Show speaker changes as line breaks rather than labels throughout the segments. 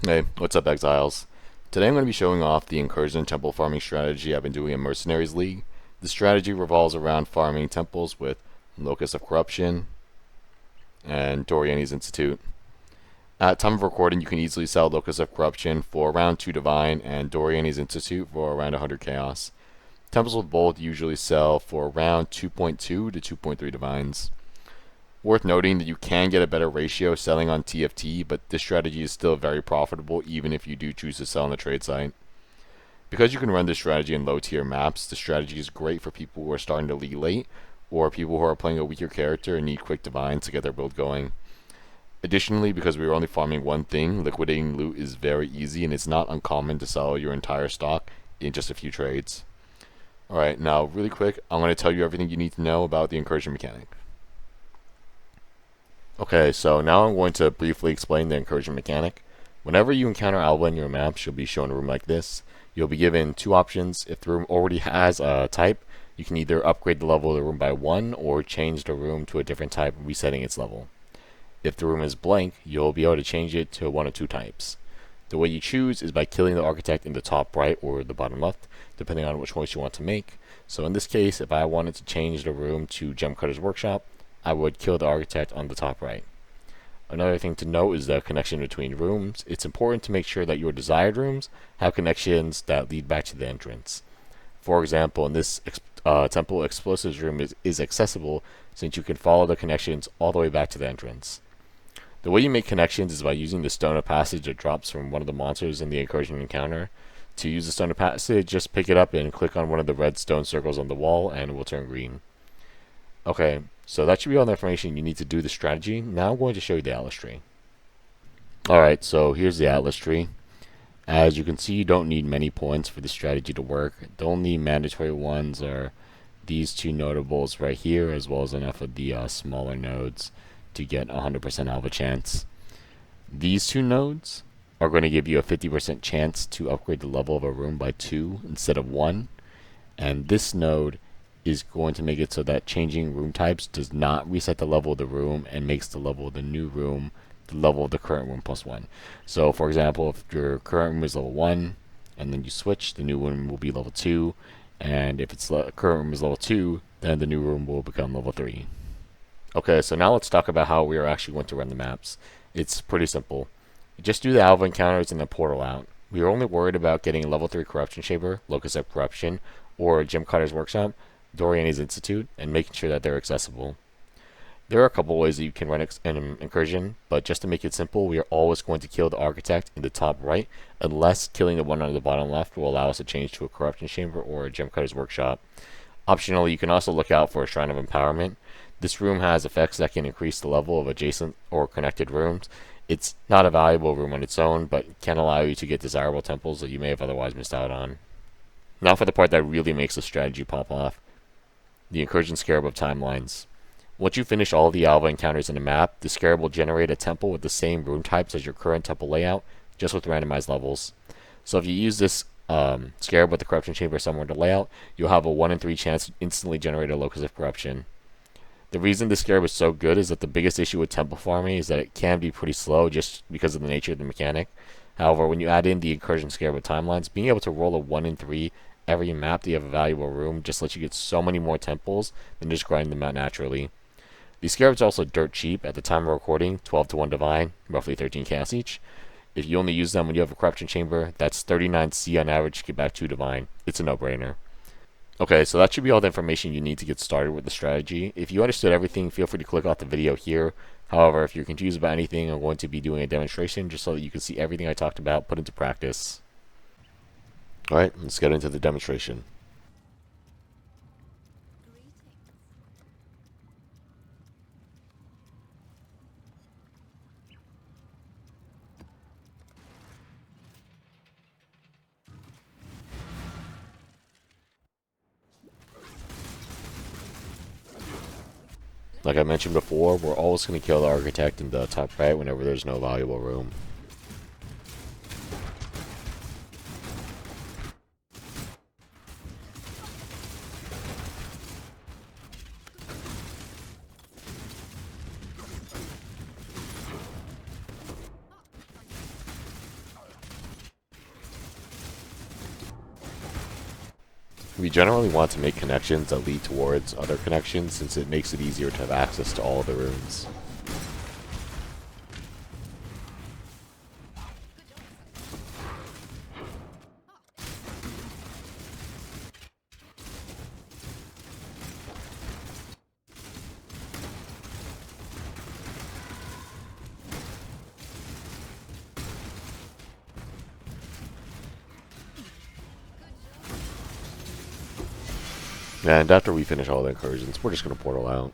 Hey, what's up, Exiles? Today I'm going to be showing off the Incursion temple farming strategy I've been doing in Mercenaries League. The strategy revolves around farming temples with Locus of Corruption and Doriani's Institute. At time of recording, you can easily sell Locus of Corruption for around 2 Divine and Doriani's Institute for around 100 Chaos. Temples with both usually sell for around 2.2 to 2.3 Divines. Worth noting that you can get a better ratio selling on TFT, but this strategy is still very profitable even if you do choose to sell on the trade site. Because you can run this strategy in low tier maps, the strategy is great for people who are starting to league late, or people who are playing a weaker character and need quick divines to get their build going. Additionally, because we are only farming one thing, liquidating loot is very easy and it's not uncommon to sell your entire stock in just a few trades. Alright, now really quick, I'm going to tell you everything you need to know about the incursion mechanic. Okay, so now I'm going to briefly explain the incursion mechanic. Whenever you encounter Alva in your map, she'll be shown a room like this. You'll be given two options. If the room already has a type, you can either upgrade the level of the room by 1 or change the room to a different type, resetting its level. If the room is blank, you'll be able to change it to one of two types. The way you choose is by killing the architect in the top right or the bottom left, depending on which choice you want to make. So in this case, if I wanted to change the room to Gemcutter's Workshop, I would kill the architect on the top right. Another thing to note is the connection between rooms. It's important to make sure that your desired rooms have connections that lead back to the entrance. For example, in this temple, explosives room is accessible since you can follow the connections all the way back to the entrance. The way you make connections is by using the stone of passage that drops from one of the monsters in the incursion encounter. To use the stone of passage, just pick it up and click on one of the red stone circles on the wall and it will turn green. Okay, so that should be all the information you need to do the strategy. Now I'm going to show you the atlas tree. Alright, so here's the atlas tree. As you can see, you don't need many points for the strategy to work. The only mandatory ones are these two notables right here, as well as enough of the smaller nodes to get 100% alpha chance. These two nodes are going to give you a 50% chance to upgrade the level of a room by 2 instead of 1. And this node is going to make it so that changing room types does not reset the level of the room and makes the level of the new room the level of the current room plus 1. So for example, if your current room is level 1 and then you switch, the new room will be level 2, and if its current room is level 2, then the new room will become level 3. Okay, so now let's talk about how we are actually going to run the maps. It's pretty simple. Just do the Alva encounters and then portal out. We are only worried about getting a level 3 Corruption Chamber, Locus of Corruption, or Gemcutter's Workshop, Doriani's Institute, and making sure that they're accessible. There are a couple ways that you can run an incursion, but just to make it simple, we are always going to kill the architect in the top right, unless killing the one on the bottom left will allow us to change to a Corruption Chamber or a Gemcutter's Workshop. Optionally, you can also look out for a Shrine of Empowerment. This room has effects that can increase the level of adjacent or connected rooms. It's not a valuable room on its own, but can allow you to get desirable temples that you may have otherwise missed out on. Now for the part that really makes the strategy pop off. The Incursion Scarab of Timelines. Once you finish all the Alva encounters in the map, the Scarab will generate a temple with the same rune types as your current temple layout, just with randomized levels. So if you use this Scarab with the Corruption Chamber somewhere in the layout, you'll have a 1 in 3 chance to instantly generate a Locus of Corruption. The reason this Scarab is so good is that the biggest issue with temple farming is that it can be pretty slow just because of the nature of the mechanic. However, when you add in the Incursion Scarab of Timelines, being able to roll a 1 in 3 every map that you have a valuable room just lets you get so many more temples than just grinding them out naturally. These Scarabs are also dirt cheap. At the time of recording, 12 to 1 Divine, roughly 13 chaos each. If you only use them when you have a Corruption Chamber, that's 39 C on average to get back 2 Divine. It's a no-brainer. Okay, so that should be all the information you need to get started with the strategy. If you understood everything, feel free to click off the video here. However, if you're confused about anything, I'm going to be doing a demonstration just so that you can see everything I talked about put into practice. Alright, let's get into the demonstration. Like I mentioned before, we're always going to kill the architect in the top right whenever there's no valuable room. We generally want to make connections that lead towards other connections since it makes it easier to have access to all the rooms. And after we finish all the incursions, we're just going to portal out.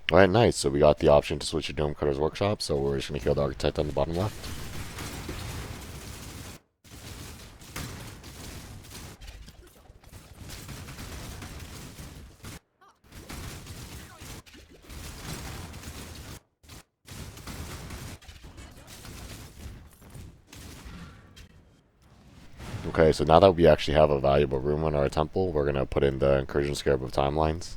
Alright, nice. So we got the option to switch to Dome Cutter's Workshop, so we're just going to kill the Architect on the bottom left. Okay, so now that we actually have a valuable room on our temple, we're going to put in the Incursion Scarab of Timelines.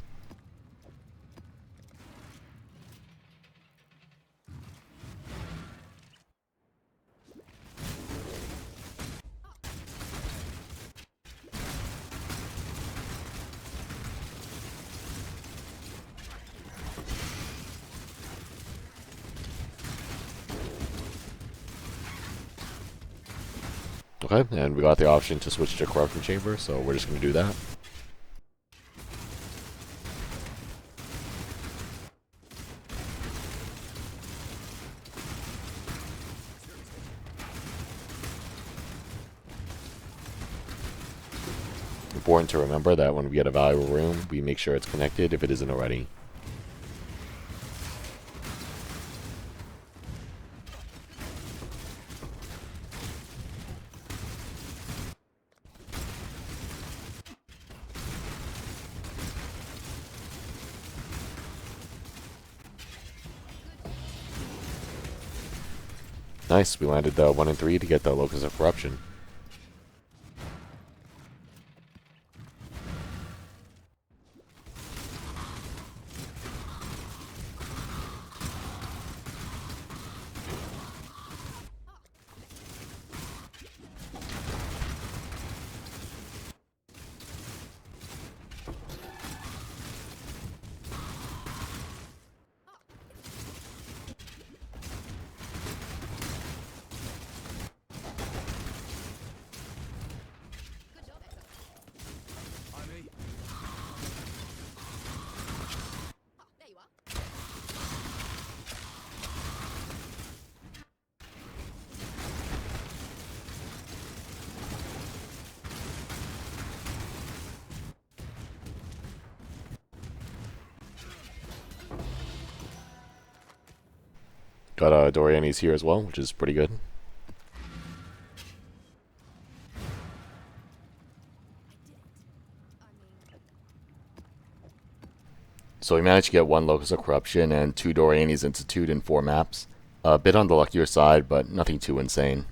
Okay, and we got the option to switch to Corruption Chamber, so we're just going to do that. Important to remember that when we get a valuable room, we make sure it's connected if it isn't already. Nice, we landed the 1 and 3 to get the Locus of Corruption. Got Doriani's here as well, which is pretty good. So we managed to get 1 Locus of Corruption and 2 Doriani's Institute in 4 maps. A bit on the luckier side, but nothing too insane.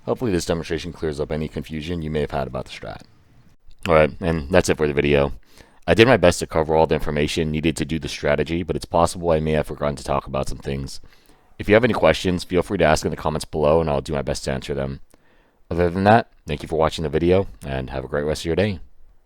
Hopefully this demonstration clears up any confusion you may have had about the strat. Alright, and that's it for the video. I did my best to cover all the information needed to do the strategy, but it's possible I may have forgotten to talk about some things. If you have any questions, feel free to ask in the comments below and I'll do my best to answer them. Other than that, thank you for watching the video, and have a great rest of your day.